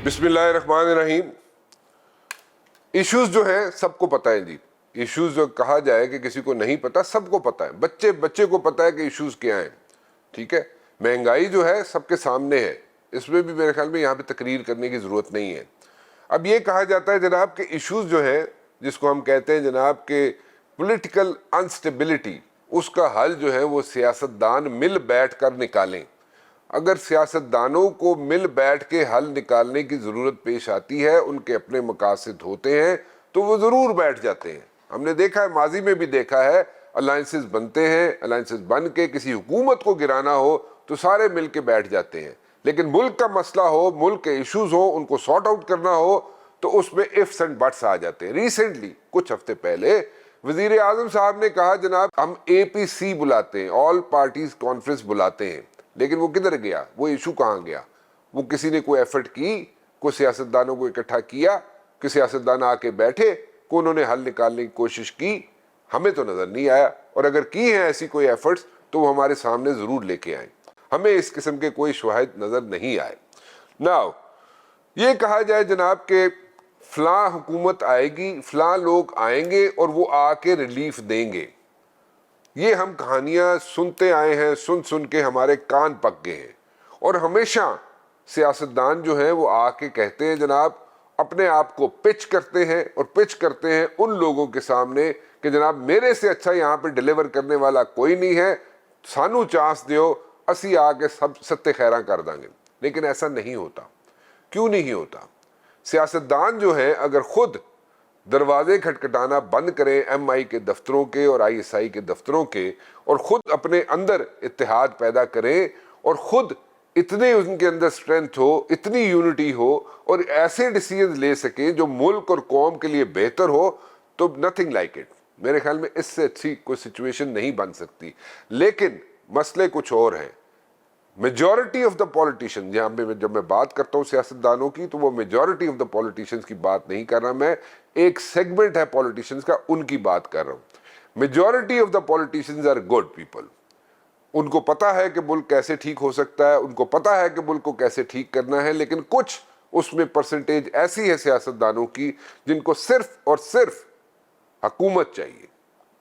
بسم اللہ الرحمن الرحیم. ایشوز جو ہیں سب کو پتہ ہے جی. ایشوز جو کہا جائے کہ کسی کو نہیں پتا، سب کو پتا ہے. بچے کو پتا ہے کہ ایشوز کیا ہیں. ٹھیک ہے، مہنگائی جو ہے سب کے سامنے ہے، اس میں بھی میرے خیال میں یہاں پہ تقریر کرنے کی ضرورت نہیں ہے. اب یہ کہا جاتا ہے جناب کہ ایشوز جو ہیں جس کو ہم کہتے ہیں جناب کہ پولیٹیکل انسٹیبلٹی، اس کا حل جو ہے وہ سیاستدان مل بیٹھ کر نکالیں. اگر سیاستدانوں کو مل بیٹھ کے حل نکالنے کی ضرورت پیش آتی ہے، ان کے اپنے مقاصد ہوتے ہیں تو وہ ضرور بیٹھ جاتے ہیں. ہم نے دیکھا ہے، ماضی میں بھی دیکھا ہے، الائنسز بنتے ہیں، الائنسز بن کے کسی حکومت کو گرانا ہو تو سارے مل کے بیٹھ جاتے ہیں. لیکن ملک کا مسئلہ ہو، ملک کے ایشوز ہو، ان کو سارٹ آؤٹ کرنا ہو تو اس میں ifs and buts آ جاتے ہیں. ریسنٹلی کچھ ہفتے پہلے وزیر اعظم صاحب نے کہا جناب ہم APC بلاتے ہیں، آل پارٹیز کانفرنس بلاتے ہیں. لیکن وہ کدھر گیا؟ وہ ایشو کہاں گیا؟ وہ کسی نے کوئی ایفرٹ کی؟ کوئی سیاستدانوں کو اکٹھا کیا کہ سیاستدان آ کے بیٹھے کہ انہوں نے حل نکالنے کی کوشش کی؟ ہمیں تو نظر نہیں آیا. اور اگر کی ہیں ایسی کوئی ایفرٹس تو وہ ہمارے سامنے ضرور لے کے آئیں. ہمیں اس قسم کے کوئی شواہد نظر نہیں آئے. ناؤ یہ کہا جائے جناب کہ فلاں حکومت آئے گی، فلاں لوگ آئیں گے اور وہ آ کے ریلیف دیں گے، یہ ہم کہانیاں سنتے آئے ہیں، سن کے ہمارے کان پک گئے ہیں. اور ہمیشہ سیاستدان جو ہیں وہ آ کے کہتے ہیں جناب، اپنے آپ کو پچ کرتے ہیں اور پچ کرتے ہیں ان لوگوں کے سامنے کہ جناب میرے سے اچھا یہاں پہ ڈیلیور کرنے والا کوئی نہیں ہے، سانو چانس دیو، اسی آ کے سب ستے خیراں کر دیں گے. لیکن ایسا نہیں ہوتا. کیوں نہیں ہوتا؟ سیاستدان جو ہیں اگر خود دروازے کھٹکھٹانا بند کریں MI کے دفتروں کے اور ISI کے دفتروں کے، اور خود اپنے اندر اتحاد پیدا کریں اور خود اتنے ان کے اندر اسٹرینتھ ہو، اتنی یونٹی ہو اور ایسے ڈیسیژن لے سکیں جو ملک اور قوم کے لیے بہتر ہو، تو نتھنگ لائک اٹ. میرے خیال میں اس سے اچھی کوئی سچویشن نہیں بن سکتی. لیکن مسئلے کچھ اور ہیں. میجورٹی آف دا پولیٹیشن، یہاں پہ جب میں بات کرتا ہوں سیاستدانوں کی تو وہ میجورٹی آف دا پولیٹیشنز کی بات نہیں کر رہا، میں ایک سیگمنٹ ہے پولیٹیشنز کا، ان کی بات کر رہا ہوں. Majority of the politicians are good people. ان کو پتا ہے کہ ملک کیسے ٹھیک ہو سکتا ہے، ان کو پتا ہے کہ ملک کو کیسے ٹھیک کرنا ہے. لیکن کچھ اس میں پرسنٹیج ایسی ہے سیاستدانوں کی جن کو صرف اور صرف حکومت چاہیے،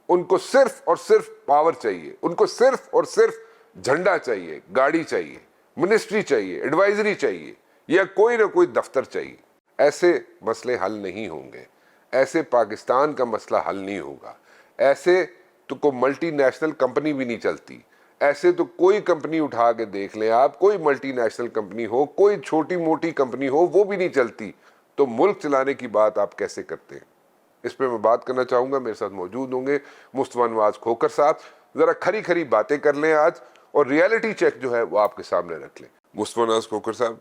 ان کو صرف اور صرف پاور چاہیے، ان کو صرف اور صرف جھنڈا چاہیے، گاڑی چاہیے، منسٹری چاہیے، ایڈوائزری چاہیے یا کوئی نہ کوئی دفتر چاہیے. ایسے مسئلے حل نہیں ہوں گے. ایسے پاکستان کا مسئلہ حل نہیں ہوگا. ایسے تو کوئی ملٹی نیشنل کمپنی بھی نہیں چلتی. ایسے تو کوئی کمپنی اٹھا کے دیکھ لیں آپ، کوئی ملٹی نیشنل کمپنی ہو، کوئی چھوٹی موٹی کمپنی ہو، وہ بھی نہیں چلتی. تو ملک چلانے کی بات آپ کیسے کرتے ہیں؟ اس پہ میں بات کرنا چاہوں گا. میرے ساتھ موجود ہوں گے مصطفیٰ نواز کھوکھر صاحب. ذرا کھری باتیں کر لیں آج اور ریالٹی چیک جو ہے وہ آپ کے سامنے رکھ لیں. مصطفیٰ نواز کھوکھر صاحب،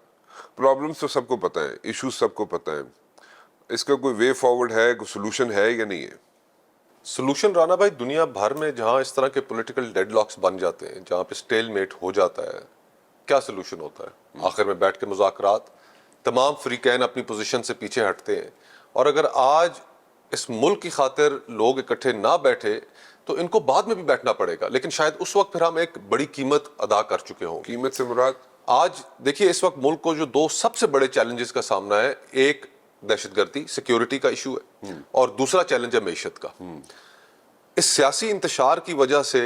پرابلمس تو سب کو پتہ ہیں، ایشوز سب کو پتہ ہیں. اس کا کوئی وے فارورڈ ہے، کوئی سولوشن ہے یا نہیں ہے؟ سولوشن رانا بھائی، دنیا بھر میں جہاں اس طرح کے پولیٹیکل ڈیڈ لاکس بن جاتے ہیں، جہاں پہ سٹیل میٹ ہو جاتا ہے، کیا سولوشن ہوتا ہے؟ آخر میں بیٹھ کے مذاکرات، تمام فریقین اپنی پوزیشن سے پیچھے ہٹتے ہیں. اور اگر آج اس ملک کی خاطر لوگ اکٹھے نہ بیٹھے تو ان کو بعد میں بھی بیٹھنا پڑے گا، لیکن شاید اس وقت پھر ہم ایک بڑی قیمت ادا کر چکے ہوں. قیمت سے مراد آج دیکھیے اس وقت ملک کو جو دو سب سے بڑے چیلنجز کا سامنا ہے، ایک دہشت گردی سیکیورٹی کا ایشو ہے اور دوسرا چیلنج ہے معیشت کا. اس سیاسی انتشار کی وجہ سے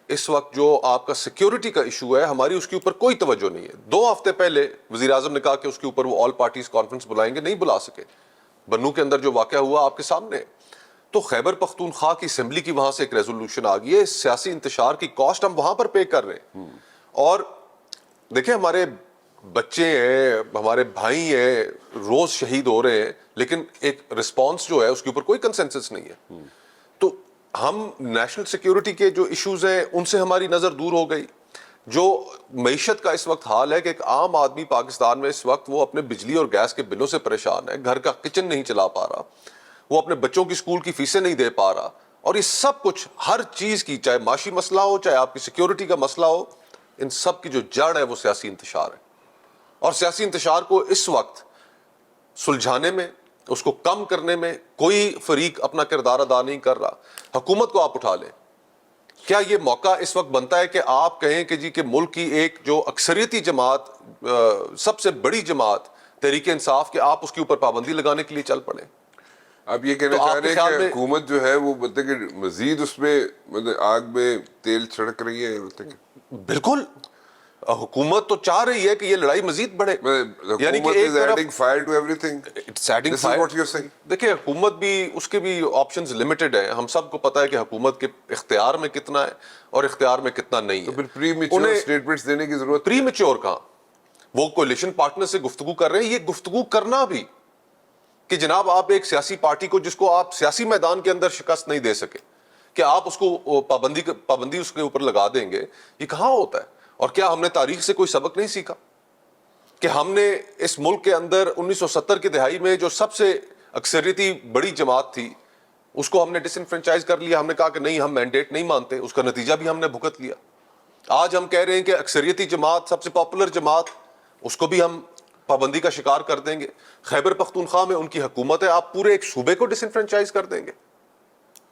اس وقت جو آپ کا سیکیورٹی کا ایشو ہے، ہماری اس کے اوپر کوئی توجہ نہیں ہے. 2 ہفتے پہلے وزیر اعظم نے کہا کہ اس کے اوپر وہ آل پارٹیز کانفرنس بلائیں گے، نہیں بلا سکے. بنو کے اندر جو واقعہ ہوا آپ کے سامنے. تو خیبر پختونخوا کی اسمبلی کی وہاں سے ایک ریزولوشن آ گئی ہے. سیاسی انتشار کی کاسٹ ہم وہاں پر پے کر رہے ہیں. اور دیکھیں ہمارے بچے ہیں، ہمارے بھائی ہیں، روز شہید ہو رہے ہیں، لیکن ایک رسپانس جو ہے اس کے اوپر کوئی کنسنسس نہیں ہے. تو ہم نیشنل سیکیورٹی کے جو ایشوز ہیں ان سے ہماری نظر دور ہو گئی. جو معیشت کا اس وقت حال ہے کہ ایک عام آدمی پاکستان میں اس وقت وہ اپنے بجلی اور گیس کے بلوں سے پریشان ہے، گھر کا کچن نہیں چلا پا رہا، وہ اپنے بچوں کی اسکول کی فیسیں نہیں دے پا رہا. اور یہ سب کچھ ہر چیز کی، چاہے معاشی مسئلہ ہو، چاہے آپ کی سیکیورٹی کا مسئلہ ہو، ان سب کی جو جڑ ہے وہ سیاسی انتشار ہے. اور سیاسی انتشار کو اس وقت سلجھانے میں، اس کو کم کرنے میں کوئی فریق اپنا کردار ادا نہیں کر رہا. حکومت کو آپ اٹھا لیں. کیا یہ موقع اس وقت بنتا ہے کہ آپ کہیں کہ جی کہ ملک کی ایک جو اکثریتی جماعت، سب سے بڑی جماعت تحریک انصاف کہ آپ اس کے اوپر پابندی لگانے کے لیے چل پڑے. آپ یہ کہنا تو آپ چاہ کے رہے خیال ہیں کہ میں- حکومت جو ہے وہ مطلب کہ مزید اس میں مطلب آگ میں تیل چھڑک رہی ہے مطلب کہ بالکل حکومت تو چاہ رہی ہے کہ یہ لڑائی مزید بڑھے. یعنی کہ حکومت ایک is طرف adding fire to everything. It's adding This is fire. what you're saying. دیکھیں حکومت بھی اس کے بھی آپشنز لمیٹڈ ہیں. ہم سب کو پتا ہے کہ حکومت کے اختیار میں کتنا ہے اور اختیار میں کتنا نہیں تو ہے. پھر پری میچور اسٹیٹمنٹس دینے کی ضرورت پری میچور کہاں؟ وہ کولیشن پارٹنر سے گفتگو کر رہے ہیں. یہ گفتگو کرنا بھی کہ جناب آپ ایک سیاسی پارٹی کو جس کو آپ سیاسی میدان کے اندر شکست نہیں دے سکے کہ آپ اس کو پابندی اس کے اوپر لگا دیں گے, یہ کہاں ہوتا ہے؟ اور کیا ہم نے تاریخ سے کوئی سبق نہیں سیکھا کہ ہم نے اس ملک کے اندر 1970 کی دہائی میں جو سب سے اکثریتی بڑی جماعت تھی اس کو ہم نے ڈس انفرینچائز کر لیا. ہم نے کہا کہ نہیں ہم مینڈیٹ نہیں مانتے, اس کا نتیجہ بھی ہم نے بھگت لیا. آج ہم کہہ رہے ہیں کہ اکثریتی جماعت سب سے پاپولر جماعت اس کو بھی ہم پابندی کا شکار کر دیں گے. خیبر پختونخوا میں ان کی حکومت ہے, آپ پورے ایک صوبے کو ڈس انفرینچائز کر دیں گے.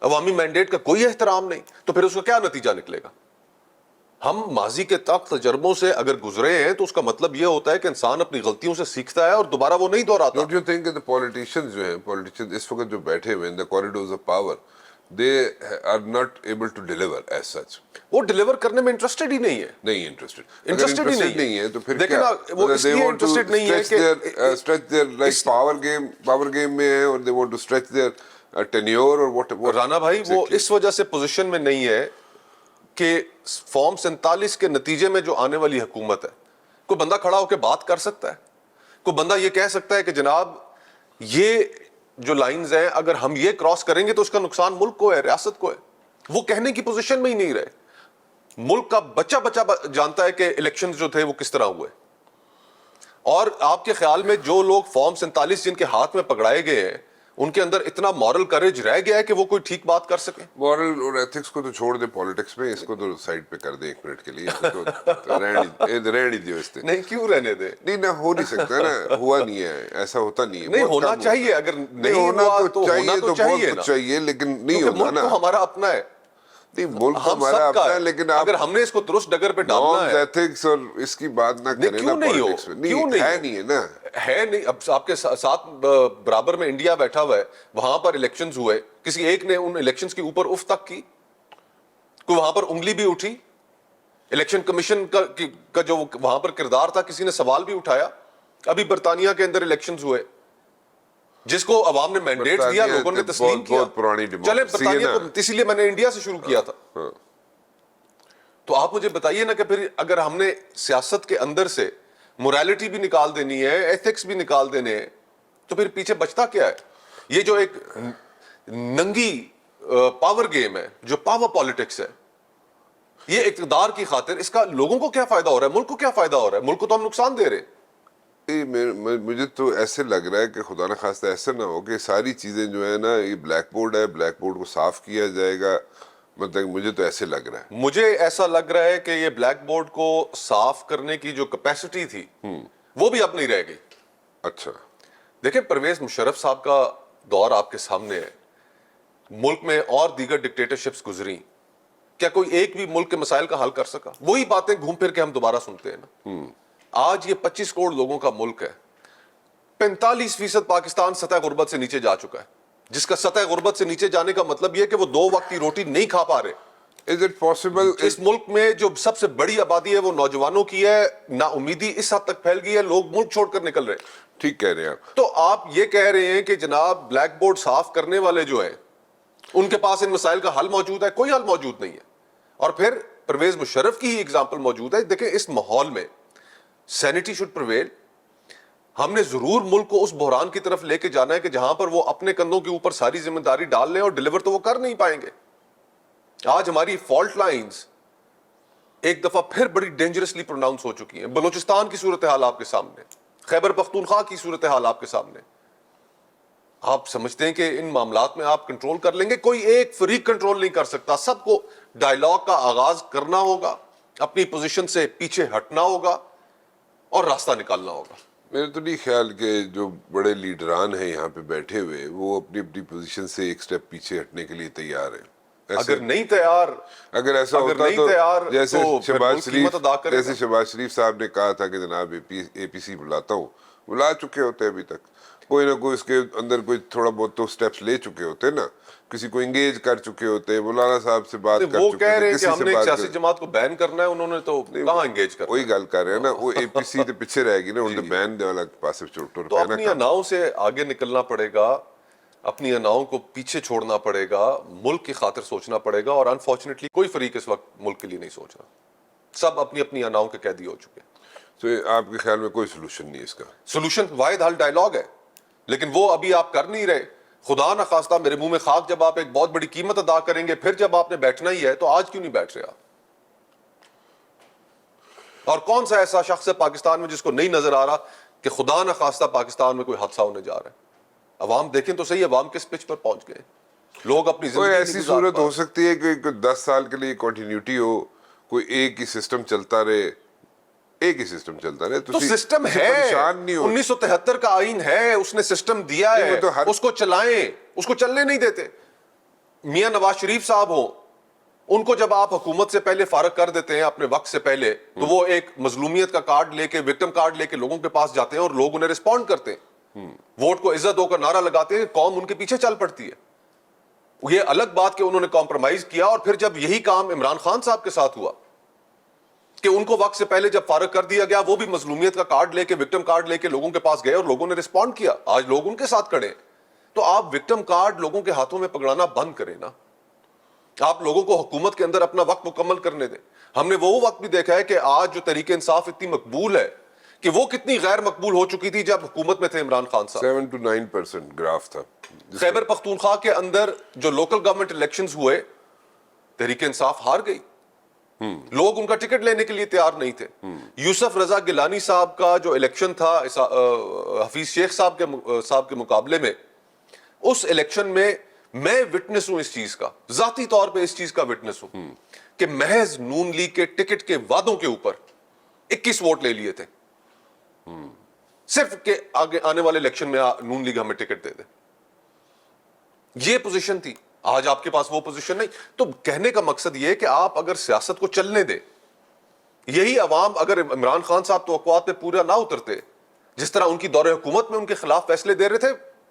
عوامی مینڈیٹ کا کوئی احترام نہیں, تو پھر اس کا کیا نتیجہ نکلے گا؟ ہم ماضی کے تجربوں سے اگر گزرے ہیں تو اس کا مطلب یہ ہوتا ہے کہ انسان اپنی غلطیوں سے سیکھتا ہے اور دوبارہ وہ نہیں دہراتا. Don't you think that the politicians جو ہیں politicians اس وقت جو بیٹھے ہوئے in the corridors of power they are not able to deliver as such. وہ ڈیلیور کرنے میں انٹرسٹڈ ہی نہیں ہے. نہیں انٹرسٹڈ انٹرسٹڈ ہی نہیں ہے تو پھر دیکھیں کیا نا وہ اس لیے انٹرسٹڈ نہیں ہے کہ stretch their like power game میں ہے اور they want to stretch their tenure or what Rana بھائی وہ اس وجہ سے پوزیشن میں نہیں ہے کہ فارم 47 کے نتیجے میں جو آنے والی حکومت ہے کوئی بندہ کھڑا ہو کے بات کر سکتا ہے, کوئی بندہ یہ کہہ سکتا ہے کہ جناب یہ جو لائنز ہیں اگر ہم یہ کراس کریں گے تو اس کا نقصان ملک کو ہے, ریاست کو ہے. وہ کہنے کی پوزیشن میں ہی نہیں رہے. ملک کا بچہ جانتا ہے کہ الیکشن جو تھے وہ کس طرح ہوئے. اور آپ کے خیال میں جو لوگ فارم 47 جن کے ہاتھ میں پکڑائے گئے ہیں ان کے اندر اتنا مورل کریج رہ گیا ہے کہ وہ کوئی ٹھیک بات کر سکیں؟ مورل اور ایتھکس کو تو چھوڑ دے پالیٹکس میں, اس کو تو سائڈ پہ کر دے ایک منٹ کے لیے. رہنے دیو اس نہیں کیوں رہنے دے؟ نہیں نہ ہو نہیں سکتا نا, ہوا نہیں ہے, ایسا ہوتا نہیں ہے. نہیں ہونا چاہیے, اگر نہیں ہونا ہوا تو چاہیے تو چاہیے بہت نا, کچھ چاہیے لیکن نہیں کیونکہ ہوتا ملک نا. تو ہمارا اپنا ہے, نہیں ملک ہم ہمارا سب کا اپنا ہے ہے. لیکن آپ اگر ہم نے اس کو درست ڈگر پہ ڈالنا ہے ایتھکس اور اس کی بات نہ کریں نا کیوں نہیں ہو؟ پالیٹکس میں. کیوں نہیں ہے نا, ہے نہیں. اب آپ کے ساتھ برابر میں انڈیا بیٹھا ہوا ہے, وہاں پر الیکشنز ہوئے, کسی ایک نے ان الیکشنز کے اوپر اف تک کی, کوئی وہاں پر انگلی بھی اٹھی, الیکشن کمیشن کا جو وہاں پر کردار تھا کسی نے سوال بھی اٹھایا. ابھی برطانیہ کے اندر الیکشنز ہوئے جس کو عوام نے مینڈیٹ دیا, لوگوں نے تسلیم کیا. بہت پرانی چلے ڈیموکریسی ہے برطانیہ نا. کو, اسی لیے میں نے انڈیا سے شروع کیا تھا. تو آپ مجھے بتائیے نا کہ پھر اگر ہم نے سیاست کے اندر سے موریلٹی بھی نکال دینی ہے, ایتھکس بھی نکال دینے ہیں, تو پھر پیچھے بچتا کیا ہے؟ یہ جو ایک ننگی پاور گیم ہے, جو پاور پالیٹکس ہے, یہ اقتدار کی خاطر, اس کا لوگوں کو کیا فائدہ ہو رہا ہے, ملک کو کیا فائدہ ہو رہا ہے؟ ملک کو تو ہم نقصان دے رہے ہیں. مجھے تو ایسے لگ رہا ہے کہ خدا نہ خواستہ ایسا نہ ہو کہ ساری چیزیں جو ہے نا, یہ بلیک بورڈ ہے, بلیک بورڈ کو صاف کیا جائے گا. مطلب مجھے تو ایسے لگ رہا ہے, مجھے ایسا لگ رہا ہے کہ یہ بلیک بورڈ کو صاف کرنے کی جو کیپیسٹی تھی وہ بھی اب نہیں رہ گئی. اچھا دیکھیں پرویز مشرف صاحب کا دور آپ کے سامنے ہے, ملک میں اور دیگر ڈکٹیٹرشپس گزری, کیا کوئی ایک بھی ملک کے مسائل کا حل کر سکا؟ وہی باتیں گھوم پھر کے ہم دوبارہ سنتے ہیں نا. آج یہ 25 کروڑ لوگوں کا ملک ہے, 45% پاکستان سطح غربت سے نیچے جا چکا ہے, جس کا سطح غربت سے نیچے جانے کا مطلب یہ کہ وہ 2 وقت کی روٹی نہیں کھا پا رہے. Is it possible اس ملک میں جو سب سے بڑی آبادی ہے وہ نوجوانوں کی ہے, نا امیدی اس حد تک پھیل گئی ہے, لوگ ملک چھوڑ کر نکل رہے. ٹھیک کہہ رہے ہیں آپ. تو آپ یہ کہہ رہے ہیں کہ جناب بلیک بورڈ صاف کرنے والے جو ہیں ان کے پاس ان مسائل کا حل موجود ہے؟ کوئی حل موجود نہیں ہے. اور پھر پرویز مشرف کی ہی اگزامپل موجود ہے. دیکھیں اس ماحول میں سینٹی شوڈ پریویل. ہم نے ضرور ملک کو اس بحران کی طرف لے کے جانا ہے کہ جہاں پر وہ اپنے کندھوں کے اوپر ساری ذمہ داری ڈال لیں, اور ڈیلیور تو وہ کر نہیں پائیں گے. آج ہماری فالٹ لائنز ایک دفعہ پھر بڑی ڈینجرسلی پروناؤنس ہو چکی ہیں. بلوچستان کی صورتحال آپ کے سامنے, خیبر پختونخوا کی صورتحال آپ کے سامنے. آپ سمجھتے ہیں کہ ان معاملات میں آپ کنٹرول کر لیں گے؟ کوئی ایک فریق کنٹرول نہیں کر سکتا. سب کو ڈائیلاگ کا آغاز کرنا ہوگا, اپنی پوزیشن سے پیچھے ہٹنا ہوگا اور راستہ نکالنا ہوگا. میرا تو نہیں خیال کہ جو بڑے لیڈران ہیں یہاں پہ بیٹھے ہوئے وہ اپنی اپنی پوزیشن سے ایک سٹیپ پیچھے ہٹنے کے لیے تیار ہیں. اگر نہیں تیار, اگر ایسا اگر ہوتا نہیں تو تیار جیسے تو پھر شہباز ملک قیمت ادا کرے گا. جیسے شہباز شریف صاحب نے کہا تھا کہ جناب اے پی سی بلاتا ہوں, وہ لا چکے ہوتے ہیں ابھی تک, کوئی نہ کوئی اس کے اندر کوئی تھوڑا بہت تو سٹیپس لے چکے ہوتے ہیں نا, کسی کو انگیج کر چکے ہوتے ہیں, مولانا صاحب سے بات کر وہ چکے کہہ تھے, رہے ہیں کہ کسی ہم سے نے ایک بات سیاسی کر, جماعت کو بین کرنا ہے, انہوں نے تو کہاں انگیج کرنا. وہی گل کر رہے ہیں نا, وہ اے پی سی تے پیچھے رہے گی نا, ان بین دے والا پاسے ٹر تو پہ نا اپنی کام. اناؤں سے آگے نکلنا پڑے گا, اپنی اناؤں کو پیچھے چھوڑنا پڑے گا, ملک کی خاطر سوچنا پڑے گا. اور انفارچونیٹلی کوئی فریق اس وقت ملک کے لیے نہیں سوچ رہا, سب اپنی اپنی اناؤں کے قیدی ہو چکے ہیں. تو آپ کے خیال میں کوئی سولوشن نہیں اس کا؟ سولوشن واحد حل ڈائلاگ ہے, لیکن وہ ابھی آپ کر نہیں رہے. خدا نہ خواستہ میرے منہ میں خاک, جب آپ ایک بہت بڑی قیمت ادا کریں گے, پھر جب آپ نے بیٹھنا ہی ہے تو آج کیوں نہیں بیٹھ رہے آپ؟ اور کون سا ایسا شخص ہے پاکستان میں جس کو نہیں نظر آ رہا کہ خدا نہ خواستہ پاکستان میں کوئی حادثہ ہونے جا رہا ہے؟ عوام دیکھیں تو صحیح, عوام کس پچ پر پہنچ گئے, لوگ اپنی کوئی زندگی ایسی نہیں گزار صورت پا ہو رہے. سکتی ہے کہ 10 سال کے لیے کنٹینیوٹی ہو, کوئی ایک ہی سسٹم چلتا رہے, ایک ہی سسٹم چلتا رہے, تو سسٹم ہے, پریشان نہیں ہو. 1973 کا آئین ہے, اس نے سسٹم دیا نہیں, ہے, وہ تو ہر اس کو چلائیں, اس کو چلنے نہیں دیتے. میاں نواز شریف صاحب ہو, ان کو جب آپ حکومت سے پہلے فارغ کر دیتے ہیں اپنے وقت سے پہلے, تو وہ ایک مظلومیت کا کارڈ لے کے, وکٹم کارڈ لے کے لوگوں کے پاس جاتے ہیں اور لوگ انہیں رسپونڈ کرتے ہیں, ووٹ کو عزت دو کا نعرہ لگاتے ہیں, قوم ان کے پیچھے چل پڑتی ہے. یہ الگ بات کہ انہوں نے کمپرومائز کیا, اور پھر جب یہی کام عمران خان صاحب کے ساتھ ہوا کہ ان کو وقت سے پہلے جب فارغ کر دیا گیا, وہ بھی مظلومیت کا کارڈ لے کے, وکٹم کارڈ لے کے لوگوں کے پاس گئے اور لوگوں نے رسپونڈ کیا. آج لوگ ان کے ساتھ کھڑے ہیں. تو آپ وکٹم کارڈ لوگوں کے ہاتھوں میں پکڑانا بند کریں نا, آپ لوگوں کو حکومت کے اندر اپنا وقت مکمل کرنے دیں. ہم نے وہ وقت بھی دیکھا ہے کہ آج جو تحریک انصاف اتنی مقبول ہے کہ وہ کتنی غیر مقبول ہو چکی تھی جب حکومت میں تھے عمران خان صاحب. 7 to 9% گراف تھا. خیبر پختونخوا کے اندر جو لوکل گورنمنٹ الیکشنز ہوئے, تحریک انصاف ہار گئی, لوگ ان کا ٹکٹ لینے کے لیے تیار نہیں تھے. یوسف رضا گیلانی صاحب کا جو الیکشن تھا حفیظ شیخ صاحب کے مقابلے میں, اس الیکشن میں میں وٹنس ہوں اس چیز کا, ذاتی طور پہ اس چیز کا وٹنس ہوں کہ محض نون لیگ کے ٹکٹ کے وعدوں کے اوپر 21 ووٹ لے لیے تھے, صرف کہ آگے آنے والے الیکشن میں نون لیگ ہمیں ٹکٹ دے دے. یہ پوزیشن تھی. آج آپ کے پاس وہ پوزیشن نہیں. تو کہنے کا مقصد یہ کہ آپ اگر سیاست کو چلنے دیں, یہی عوام اگر عمران خان صاحب توقعات پہ پورا نہ اترتے, جس طرح ان کی دور حکومت میں ان کے خلاف فیصلے دے رہے تھے,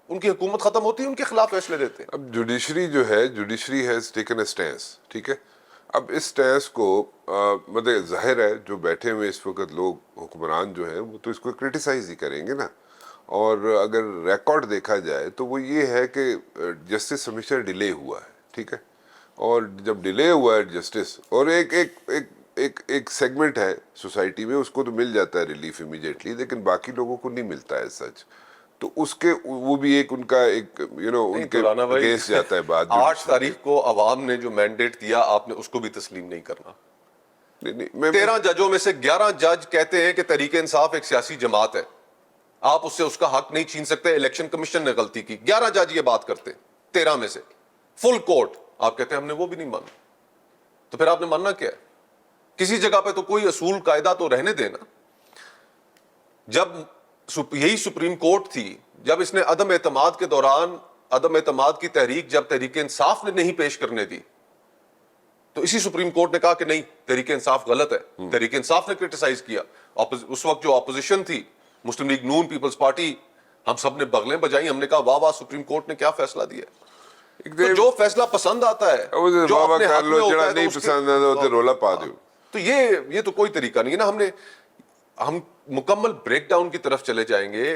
ان کی حکومت ختم ہوتی ان کے خلاف فیصلے دیتے. اب جوڈیشری جو ہے, جوڈیشری ہیز ٹیکن اے سٹینس, ٹھیک ہے. اب اس سٹینس کو مطلب ظاہر ہے جو بیٹھے ہوئے اس وقت لوگ حکمران جو ہیں وہ تو اس کو کرٹیسائز ہی کریں گے نا. اور اگر ریکارڈ دیکھا جائے تو وہ یہ ہے کہ جسٹس ہمیشہ ڈیلے ہوا ہے, ٹھیک ہے. اور جب ڈیلے ہوا ہے جسٹس, اور ایک سیگمنٹ ہے سوسائٹی میں اس کو تو مل جاتا ہے ریلیف امیڈیٹلی, لیکن باقی لوگوں کو نہیں ملتا ہے سچ. تو اس کے وہ بھی ایک ان کا ایک ان کے اگینسٹ جاتا ہے بات. 8 تاریخ کو عوام نے جو مینڈیٹ دیا, آپ نے اس کو بھی تسلیم نہیں کرنا. 13 ججوں میں سے 11 جج کہتے ہیں کہ تحریک انصاف ایک سیاسی جماعت ہے, آپ اس سے اس کا حق نہیں چھین سکتے, الیکشن کمیشن نے غلطی کی. 11 جج یہ بات کرتے ہیں 13 میں سے, فل کورٹ. آپ کہتے ہیں ہم نے وہ بھی نہیں مانا. تو پھر آپ نے ماننا کیا ہے؟ کسی جگہ پہ تو کوئی اصول قاعدہ تو رہنے دینا. جب یہی سپریم کورٹ تھی, جب اس نے عدم اعتماد کے دوران عدم اعتماد کی تحریک جب تحریک انصاف نے نہیں پیش کرنے دی, تو اسی سپریم کورٹ نے کہا کہ نہیں, تحریک انصاف غلط ہے. تحریک انصاف نے کرٹیسائز کیا. اس وقت جو اپوزیشن تھی, مسلم لیگ نون, پیپلز پارٹی, ہم سب نے بغلیں بجائیں, ہم نے کہا واہ واہ سپریم کورٹ نے کیا فیصلہ دیا. تو جو فیصلہ پسند آتا ہے, جو اپنے حق میں ہوتا ہے, نہیں پسند ہے رولا پا دو. تو یہ تو کوئی طریقہ نہیں ہے نا. ہم مکمل بریک ڈاؤن کی طرف چلے جائیں گے,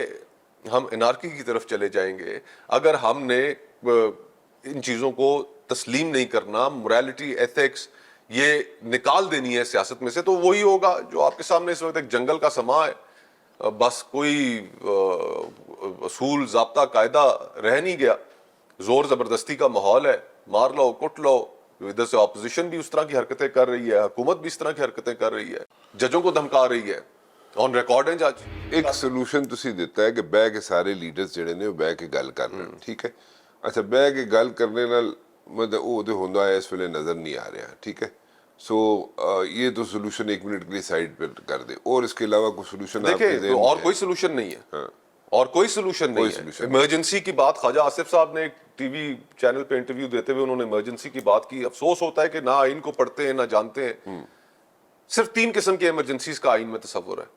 ہم انارکی کی طرف چلے جائیں گے اگر ہم نے ان چیزوں کو تسلیم نہیں کرنا, موریلٹی, ایتھکس یہ نکال دینی ہے سیاست میں سے. تو وہی ہوگا جو آپ کے سامنے اس وقت ایک جنگل کا سما ہے, بس کوئی اصول ضابطہ قاعدہ رہ نہیں گیا, زور زبردستی کا ماحول ہے, مار لو کٹ لو. ادھر سے اپوزیشن بھی اس طرح کی حرکتیں کر رہی ہے, حکومت بھی اس طرح کی حرکتیں کر رہی ہے, ججوں کو دھمکا رہی ہے, آن ریکارڈ ہیں جج. ایک سولوشن تسی دیتا ہے کہ بہ کے سارے لیڈرز جڑے نے بہ کے گل کر رہے, ٹھیک ہے. اچھا, بہ کے گل کرنے نال مطلب وہ تو ہوندا ہے اس ویلے نظر نہیں آ رہا, ٹھیک ہے. سو یہ تو سولوشن 1 منٹ کے لیے سائڈ پہ کر دے, اور اس کے علاوہ کوئی سولوشن آپ کے ذہن میں؟ اور کوئی سولوشن نہیں ہے, اور کوئی سولوشن نہیں ہے. ایمرجنسی کی بات خواجہ آصف صاحب نے ایک ٹی وی چینل پہ انٹرویو دیتے ہوئے انہوں نے ایمرجنسی کی بات کی. افسوس ہوتا ہے کہ نہ آئین کو پڑھتے ہیں نہ جانتے ہیں. صرف 3 قسم کی ایمرجنسیز کا آئین میں تصور ہے.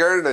ਕਹਿਣਾ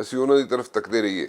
ਅਸੀਂ ਉਹਨਾਂ ਦੀ ਤਰਫ ਤੱਕਦੇ ਰਹੀਏ।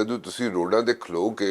ਜਦੋਂ ਤੁਸੀਂ ਰੋਡਾਂ ਤੇ ਖਲੋ ਕੇ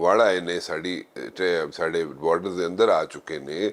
ਵੜ ਆਏ ਨੇ ਸਾਡੇ ਬਾਰਡਰ ਦੇ ਅੰਦਰ ਆ ਚੁੱਕੇ ਨੇ।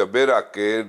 ਡੱਬੇ ਰੱਖ ਕੇ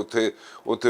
ਉੱਥੇ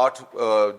8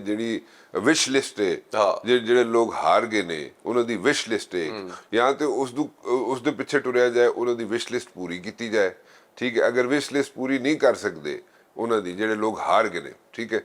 ਜਿਹੜੀ ਵਿਸ਼ ਲਿਸਟ ਹੈ, ਜਿਹੜੇ ਲੋਕ ਹਾਰ ਗਏ ਨੇ ਉਹਨਾਂ ਦੀ ਵਿਸ਼ ਲਿਸਟ ਹੈ, ਜਾਂ ਤੇ ਉਸ ਦੇ ਪਿੱਛੇ ਟੁਰਿਆ ਜਾਏ, ਉਹਨਾਂ ਦੀ ਵਿਸ਼ ਲਿਸਟ ਪੂਰੀ ਕੀਤੀ ਜਾਏ। ਠੀਕ ਹੈ, ਅਗਰ ਵਿਸ਼ ਲਿਸਟ ਪੂਰੀ ਨਹੀਂ ਕਰ ਸਕਦੇ ਉਹਨਾਂ ਦੀ, ਜਿਹੜੇ ਲੋਕ ਹਾਰ ਗਏ ਨੇ, ਠੀਕ ਹੈ,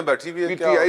PTI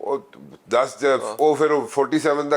47 ਦਾ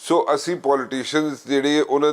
ਸੋ ਅਸੀਂ ਪੋਲੀਟੀਸ਼ੀਅਨਸ ਜਿਹੜੇ ਉਹਨਾਂ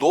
2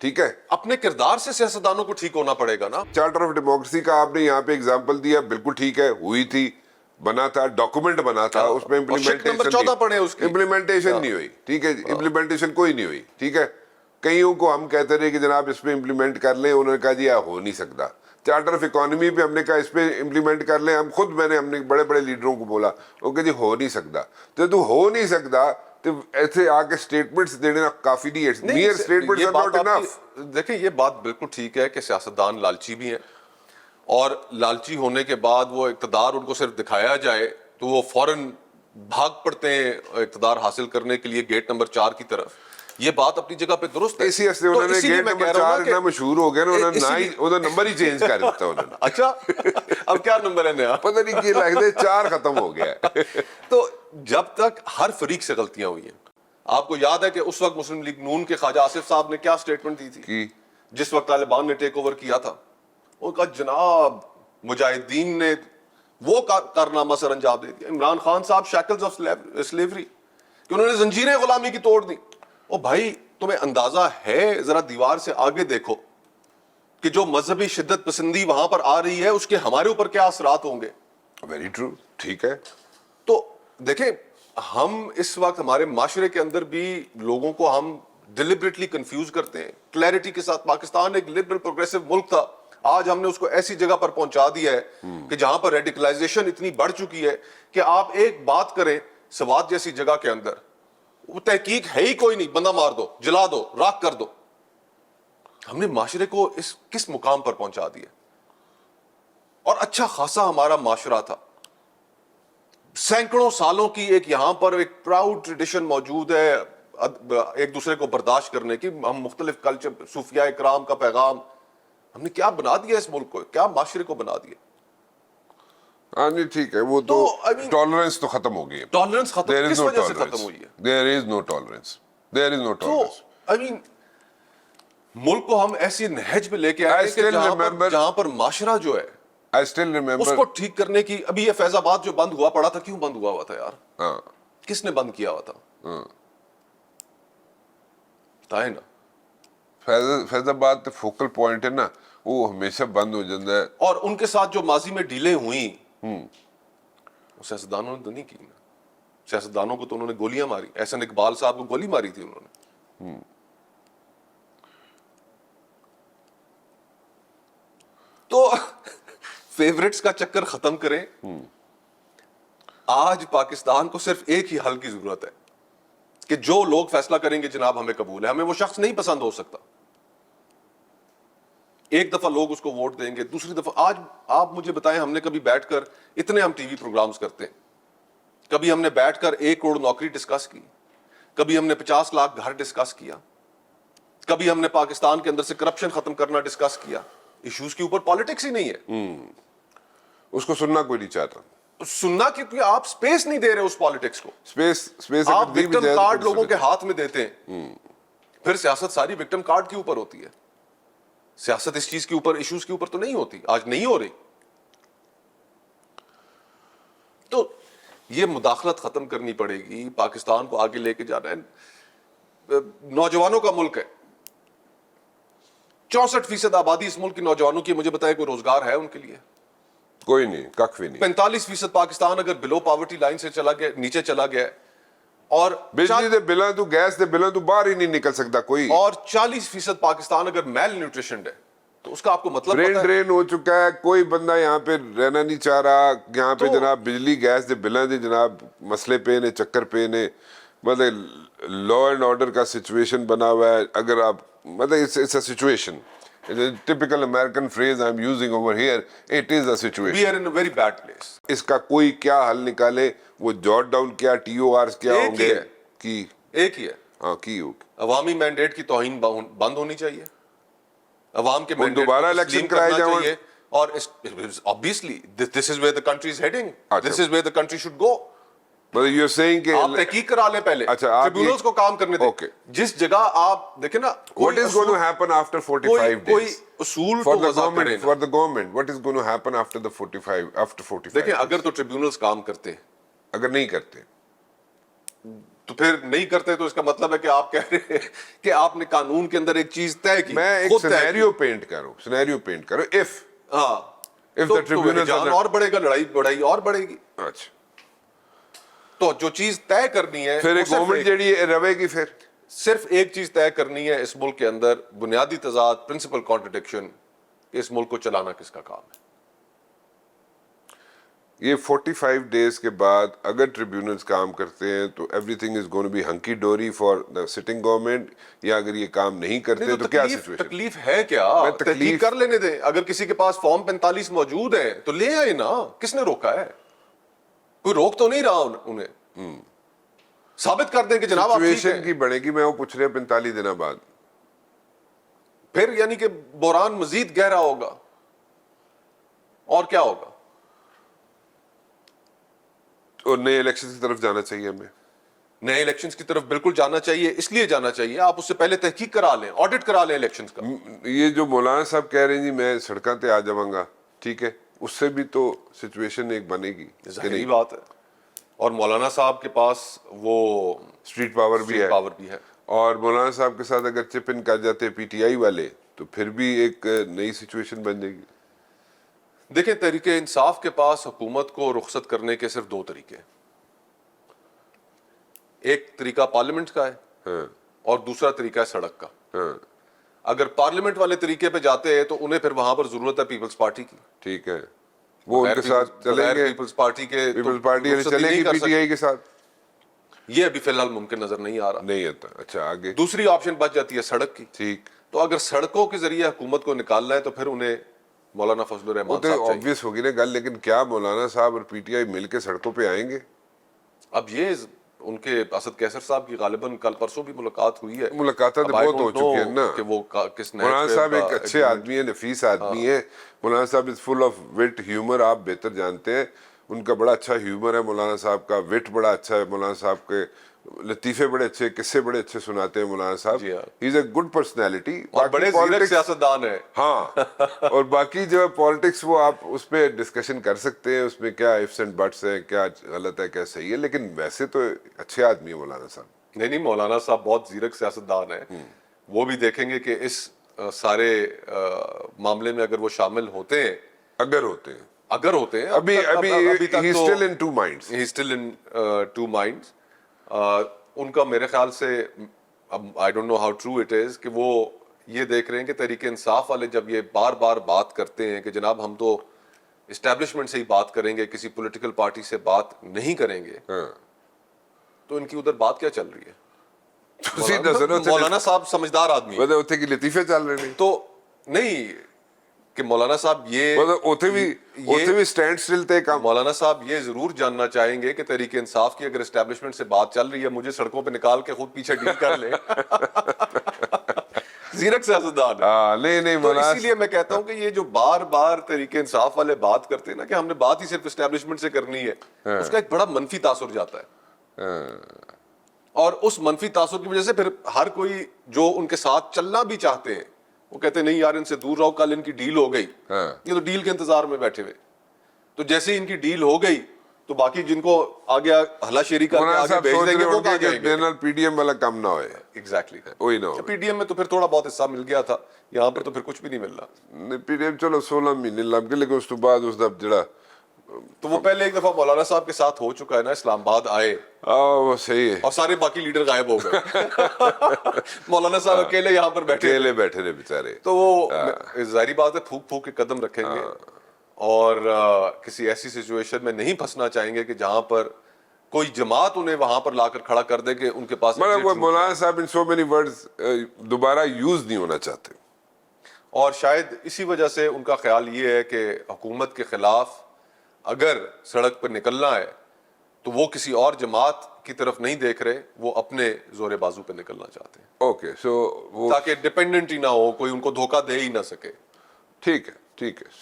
ٹھیک ہے. اپنے کردار سے سیاستدانوں کو ٹھیک ہونا پڑے گا نا. چارٹر آف ڈیموکریسی کا آپ نے یہاں پہ اگزامپل دیا, بالکل ٹھیک ہے, ہوئی تھی, بنا تھا, ڈاکومنٹ بنا تھا, اس میں شک نمبر 14 پڑھیں اس کی. امپلیمنٹیشن نہیں ہوئی. ٹھیک ہے, امپلیمنٹیشن کوئی نہیں ہوئی. ٹھیک ہے, کئیوں کو ہم کہتے رہے کہ جناب اس پہ امپلیمنٹ کر لیں, انہوں نے کہا جی ہو نہیں سکتا. چارٹر آف اکانومی پہ ہم نے کہا اس پہ امپلیمنٹ کر لیں, ہم نے بڑے بڑے لیڈروں کو بولا, وہ کہ جی ہو نہیں سکتا. تو ہو نہیں سکتا تو ایسے آ کے سٹیٹمنٹس دینا کافی نہیں ہے. Mere statements are not enough. دیکھیں یہ بات بالکل ٹھیک ہے کہ سیاستدان لالچی بھی ہیں, اور لالچی ہونے کے بعد وہ اقتدار ان کو صرف دکھایا جائے تو وہ فوراً بھاگ پڑتے ہیں اقتدار حاصل کرنے کے لیے گیٹ نمبر 4 کی طرف. یہ بات اپنی جگہ پہ درست ہے. اسی سے انہوں نے گیٹ نمبر 4 اتنا مشہور ہو گیا نا, انہوں نے نہ ہی انہوں نے نمبر ہی چینج کر دیتا انہوں نے. اچھا اب کیا نمبر ہے نیا؟ پتہ نہیں کیا لگتا ہے 4 ختم ہو گیا. تو جب تک ہر فریق سے غلطیاں ہوئی ہیں, آپ کو یاد ہے کہ اس وقت مسلم لیگ نون کے خواجہ آصف صاحب نے کیا سٹیٹمنٹ دی تھی جس وقت طالبان نے ٹیک اوور کیا تھا؟ وہ کہا جناب مجاہدین نے وہ کارنامہ سر انجام دے دیا. عمران خان صاحب شیکلز آف سلیوری, کہ انہوں نے زنجیریں غلامی کی توڑ دی. او بھائی تمہیں اندازہ ہے, ذرا دیوار سے آگے دیکھو کہ جو مذہبی شدت پسندی وہاں پر آ رہی ہے اس کے ہمارے اوپر کیا اثرات ہوں گے. Very true. ٹھیک ہے, تو دیکھیں ہم اس وقت ہمارے معاشرے کے اندر بھی لوگوں کو ہم ڈیلیبریٹلی کنفیوز کرتے ہیں. کلیئرٹی کے ساتھ پاکستان ایک لبرل پروگریسو ملک تھا, آج ہم نے اس کو ایسی جگہ پر پہنچا دیا ہے کہ جہاں پر ریڈیکلائزیشن اتنی بڑھ چکی ہے کہ آپ ایک بات کریں سوات جیسی جگہ کے اندر, وہ تحقیق ہے ہی کوئی نہیں, بندہ مار دو, جلا دو, راکھ کر دو. ہم نے معاشرے کو اس کس مقام پر پہنچا دیا. اور اچھا خاصا ہمارا معاشرہ تھا, سینکڑوں سالوں کی ایک یہاں پر ایک پراؤڈ ٹریڈیشن موجود ہے ایک دوسرے کو برداشت کرنے کی. ہم مختلف کلچر, صوفیاء کرام کا پیغام, ہم نے کیا بنا دیا اس ملک کو, کیا معاشرے کو بنا دیا. ہاں جی ٹھیک ہے, وہ تو ٹالرنس تو ختم ہو گئی ہے. ٹالرنس ختم کس وجہ سے ختم ہوئی ہے؟ There is no tolerance. There is no تو tolerance. I mean ملک کو ہم ایسی نہج پہ لے کے آئے کہ جہاں پر معاشرہ جو ہے I still remember. اس کو ٹھیک کرنے کی. ابھی یہ فیض آباد جو بند ہوا پڑا تھا, کیوں بند ہوا تھا یار؟ ہاں کس نے بند کیا ہوا تھا؟ بتائیں نا. فیض آباد تو فوکل پوائنٹ ہے نا, وہ ہمیشہ بند ہو جاتا ہے. اور ان کے ساتھ جو ماضی میں ڈیلیں ہوئیں وہ سیاستدانوں نے تو نہیں کی نا. سیاستدانوں کو تو انہوں نے گولیاں ماری. احسن اقبال صاحب کو گولی ماری تھی انہوں نے. تو فیورٹس کا چکر ختم کریں. آج پاکستان کو صرف ایک ہی حل کی ضرورت ہے کہ جو لوگ فیصلہ کریں گے جناب ہمیں قبول ہے. ہمیں وہ شخص نہیں پسند ہو سکتا. ایک دفعہ لوگ اس کو ووٹ دیں گے, دوسری دفعہ. آج آپ مجھے بتائیں, ہم نے کبھی بیٹھ کر اتنے ہم ٹی وی پروگرامز کرتے ہیں, کبھی ہم نے بیٹھ کر 1 کروڑ نوکری ڈسکس کی, کبھی ہم نے 50 لاکھ گھر ڈسکس کیا, کبھی ہم نے پاکستان کے اندر سے کرپشن ختم کرنا ڈسکس کیا. ایشوز کے اوپر پالیٹکس ہی نہیں ہے. اس کو سننا کوئی نہیں چاہتا. سننا کیونکہ آپ سپیس نہیں دے رہے اس پالیٹکس کو. سپیس آپ وکٹم کارڈ لوگوں کے ہاتھ میں دیتے ہیں, پھر سیاست ساری وکٹم کارڈ کے اوپر ہوتی ہے. سیاست اس چیز کے اوپر, ایشوز کے اوپر تو نہیں ہوتی, آج نہیں ہو رہی. تو یہ مداخلت ختم کرنی پڑے گی. پاکستان کو آگے لے کے جانا ہے. نوجوانوں کا ملک ہے, 64% آبادی اس ملک کی نوجوانوں کی. مجھے بتائے کوئی روزگار ہے ان کے لیے؟ کوئی نہیں, کخ بھی نہیں. 45% پاکستان اگر بلو پاورٹی لائن سے چلا گیا, نیچے چلا گیا, اور بجلی دے بلاں تو گیس دے بلاں تو باہر ہی نہیں نکل سکتا کوئی. اور 40% پاکستان اگر میل نیوٹریشنڈ ہے, تو اس کا آپ کو مطلب برین پتہ ہے؟ ڈرین ہو چکا ہے. کوئی بندہ یہاں پہ رہنا نہیں چاہ رہا. یہاں پہ جناب بجلی گیس دے بلاں دے جناب مسئلے پہ نے, چکر پہ نے. مطلب لا اینڈ آرڈر کا سچویشن بنا ہوا ہے. اگر آپ مطلب it's a situation, typical American phrase I'm using over here, it is a situation. We are in a very bad place. اس کا کوئی کیا حل نکالے, وہ جاٹ ڈاؤن کیا, TORs کیا ہوں گے کی ایک ہی ہے, ہاں کی ہوگی. عوامی مینڈیٹ کی توہین بند ہونی چاہیے. عوام کے مینڈیٹ دوبارہ الیکشن کرائے جائیں. اور obviously this is where the country is heading. This is where the country should go. مطلب you're saying کہ آپ تحقیق کرا لیں پہلے, ٹریبیونلز کو کام کرنے دیں. جس جگہ آپ دیکھیں نا, what is going to happen after 45 days? کوئی اصول for تو the وضع government, کریں. for the government, what is going to happen after the 45 دیکھیں اگر تو ٹریبیونلز کام کرتے, اگر نہیں کرتے, تو پھر نہیں کرتے تو اس کا مطلب ہے کہ آپ کہہ رہے ہیں کہ آپ نے قانون کے اندر ایک چیز طے کی, میں ایک خود طے کی. سینیریو پینٹ کروں if ہاں if تو the tribunals جان اور بڑھے گا, لڑائی اور بڑھے گی. اچھا تو جو چیز طے کرنی ہے پھر گورنمنٹ جڑی روے گی, پھر صرف ایک چیز طے کرنی ہے اس ملک کے اندر, بنیادی تضاد, پرنسپل کانٹرڈکشن, کہ اس ملک کو چلانا کس کا کام ہے. یہ 45 ڈیز کے بعد اگر ٹریبیونلز کام کرتے ہیں تو everything is gonna be hunky dory for the sitting government, یا اگر یہ کام نہیں کرتے تو کیا سچویشن؟ تکلیف ہے کیا؟ تحقیق کر لینے دیں. اگر کسی کے پاس فارم 45 موجود ہے تو لے آئے نا, کس نے روکا ہے؟ کوئی روک تو نہیں رہا انہیں. ثابت کر دیں کہ جناب آپ ٹھیک سچویشن ہیں. کی بڑھے گی. میں وہ پوچھ رہا 45 دنوں بعد پھر یعنی کہ بحران مزید گہرا ہوگا, اور کیا ہوگا؟ اور نئے الیکشن کی طرف جانا چاہیے ہمیں. نئے الیکشنز کی طرف بالکل جانا چاہیے, اس لیے جانا چاہیے آپ اس سے پہلے تحقیق کرا لیں, آڈٹ کرا لیں الیکشنز کا. یہ جو مولانا صاحب کہہ رہے ہیں جی میں سڑکوں پہ آ جاؤں گا, ٹھیک ہے, اس سے بھی تو سچویشن ایک بنے گی. ظاہری بات ہے. اور مولانا صاحب کے پاس وہ اسٹریٹ پاور بھی ہے, اور مولانا صاحب کے ساتھ اگر چپ ان کر جاتے پی ٹی آئی والے تو پھر بھی ایک نئی سچویشن بن جائے گی. دیکھیں, تحریک انصاف کے پاس حکومت کو رخصت کرنے کے صرف دو طریقے ہیں. ایک طریقہ پارلیمنٹ کا ہے اور دوسرا طریقہ ہے سڑک کا. اگر پارلیمنٹ والے طریقے پہ جاتے ہیں تو انہیں پھر وہاں پر ضرورت ہے پیپلز پارٹی کی. ٹھیک ہے, وہ ان کے ساتھ چلیں گے, پیپلز پارٹی کے پیپلز پارٹی چلے گی پی ٹی آئی کے ساتھ. یہ ابھی فی الحال ممکن نظر نہیں آ رہا. نہیں آتا. اچھا, آگے دوسری آپشن بچ جاتی ہے سڑک کی. ٹھیک, تو اگر سڑکوں کے ذریعے حکومت کو نکالنا ہے تو پھر انہیں مولانا فضل الرحمان وہ تو صاحب چاہیے. obvious ہوگی نا گل, لیکن کیا مولانا صاحب اور پی ٹی آئی مل کے سڑکوں پہ آئیں گے؟ اب یہ ان کے اسد کیسر صاحب کی غالباً کل پرسوں بھی ملاقات ہوئی ہے. ملاقاتیں تو بہت ہو چکی ہیں نا. کہ وہ کس مولانا صاحب ایک اچھے آدمی ہیں, نفیس آدمی ہیں. مولانا صاحب از فل آف وٹ, ہیومر, آپ بہتر جانتے ہیں. ان کا بڑا اچھا ہیومر ہے مولانا صاحب کا, وٹ بڑا اچھا ہے مولانا صاحب کے, لطیفے بڑے اچھے, قصے بڑے اچھے سناتے ہیں مولانا صاحب. ہی از اے گڈ پرسنالٹی, اور بڑے زیرک سیاستدان ہیں. ہاں, اور باقی جو پالیٹکس وہ آپ اس پہ ڈسکشن کر سکتے ہیں, اس میں کیا ifs and buts ہیں, کیا غلط ہے کیا صحیح ہے, لیکن ویسے تو اچھے آدمی ہیں مولانا صاحب. نہیں, مولانا صاحب بہت زیرک سیاستدان ہیں. وہ بھی دیکھیں گے کہ اس سارے معاملے میں اگر وہ شامل ہوتے ہیں, اگر ہوتے ہیں ابھی he is still in two minds. He is still in two minds. ان کا میرے خیال سے I don't know how true it is کہ وہ یہ دیکھ رہے ہیں کہ تحریک انصاف والے جب یہ بار بار بات کرتے ہیں کہ جناب ہم تو اسٹیبلشمنٹ سے ہی بات کریں گے, کسی پولیٹیکل پارٹی سے بات نہیں کریں گے, تو ان کی ادھر بات کیا چل رہی ہے؟ مولانا صاحب سمجھدار آدمی ہے, اتنے کی لطیفے چل رہے ہیں تو نہیں کہ مولانا صاحب یہ سٹینڈ سٹل تے کام. مولانا صاحب یہ ضرور جاننا چاہیں گے کہ تحریک انصاف کی اگر اسٹیبلشمنٹ سے بات چل رہی ہے, مجھے سڑکوں پہ نکال کے خود پیچھے ڈیل کر لیں. زیرک سیاستدان ہے. نہیں تو اسی لیے میں کہتا ہوں کہ یہ جو بار بار تحریک انصاف والے بات کرتے ہیں نا کہ ہم نے بات ہی صرف اسٹیبلشمنٹ سے کرنی ہے, اس کا ایک بڑا منفی تاثر جاتا ہے. اور اس منفی تاثر کی وجہ سے پھر ہر کوئی جو ان کے ساتھ چلنا بھی چاہتے ہیں وہ کہتے ہیں نہیں یار ان سے دور رہو, کل ان کی ڈیل ہو گئی. یہ تو ڈیل کے انتظار میں بیٹھے ہوئے. تو جیسے ہی ان کی ڈیل ہو گئی تو باقی جن کو آگے ہلا شیری کر کے آگے بھیج دیں گے وہ کہاں جائیں گے. پی ڈی ایم والا کام نہ ہوئے. ایگزیکٹلی, وہی نہ ہو. پی ڈی ایم میں تو پھر تھوڑا بہت حصہ مل گیا تھا, یہاں پر تو پھر کچھ بھی نہیں مل رہا. پی ڈی ایم چلو 16 مہینے لگ گئے, لیکن اس تو بعد اس دا جڑا تو وہ پہلے ایک دفعہ مولانا صاحب کے ساتھ ہو چکا ہے نا, اسلام آباد آئے وہ صحیح ہے, اور سارے باقی لیڈر غائب ہو گئے. مولانا صاحب اکیلے یہاں پر بیٹھے رہے بیچارے. تو وہ ظاہری بات ہے پھونک پھونک کے قدم رکھیں گے اور کسی ایسی سچویشن میں نہیں پھنسنا چاہیں گے کہ جہاں پر کوئی جماعت انہیں وہاں پر لا کر کھڑا کر دے کہ ان کے پاس. مولانا صاحب ان سو مینی ورڈز دوبارہ یوز نہیں ہونا چاہتے, اور شاید اسی وجہ سے ان کا خیال یہ ہے کہ حکومت کے خلاف اگر سڑک پر نکلنا ہے تو وہ کسی اور جماعت کی طرف نہیں دیکھ رہے, وہ اپنے زور بازو پہ نکلنا چاہتے ہیں. اوکے, سو تاکہ ڈیپینڈنٹ ہی نہ ہو, کوئی ان کو دھوکہ دے ہی نہ سکے. ٹھیک ہے.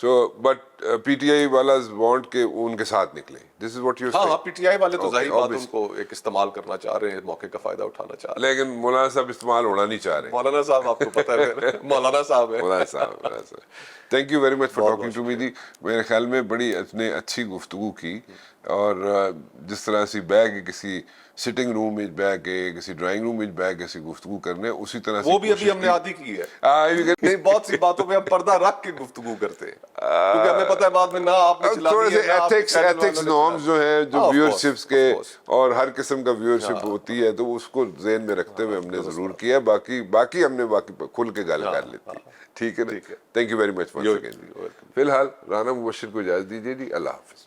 سو بٹ پی ٹی آئی والاز وانٹ کہ ان کے ساتھ نکلیں. This is what you seeing. ہاں, پی ٹی آئی والے تو ظاہر بات ان کو ایک استعمال کرنا چاہ رہے ہیں, موقع کا فائدہ اٹھانا چاہ رہے ہیں. لیکن مولانا صاحب استعمال ہونا نہیں چاہ رہے. مولانا صاحب آپ کو پتہ ہے مولانا صاحب ہے. مولانا صاحب thank you very much for talking to me. میرے خیال میں بڑی اچھی گفتگو کی. اور جس طرح اسی بیٹھ کے کسی سٹنگ روم میں بیٹھ کے کسی ڈرائنگ روم میں بیٹھ کے گفتگو کرنے اسی طرح وہ بھی ابھی ہم نے عادی کی ہے. نہیں, بہت سی باتوں پہ ہم پردہ رکھ کے گفتگو کرتے ہیں کیونکہ ہمیں پتہ ہے بعد میں نہ آپ نے چلا تھوڑے دی سے ہے, نہ آپ کے channel والوں نے ایتھکس چلا نارمز دی. جو ہیں جو Of ویورشپس کے course. اور ہر قسم کا ویورشپ ہوتی ہے تو اس کو ذہن میں رکھتے ہوئے ہم نے ضرور کیا. باقی ہم نے کھل کے گل کر لیتی. ٹھیک ہے نا. تھینک یو ویری مچ. فی الحال رانا مبشر کو اجازت دیجیے جی. اللہ حافظ.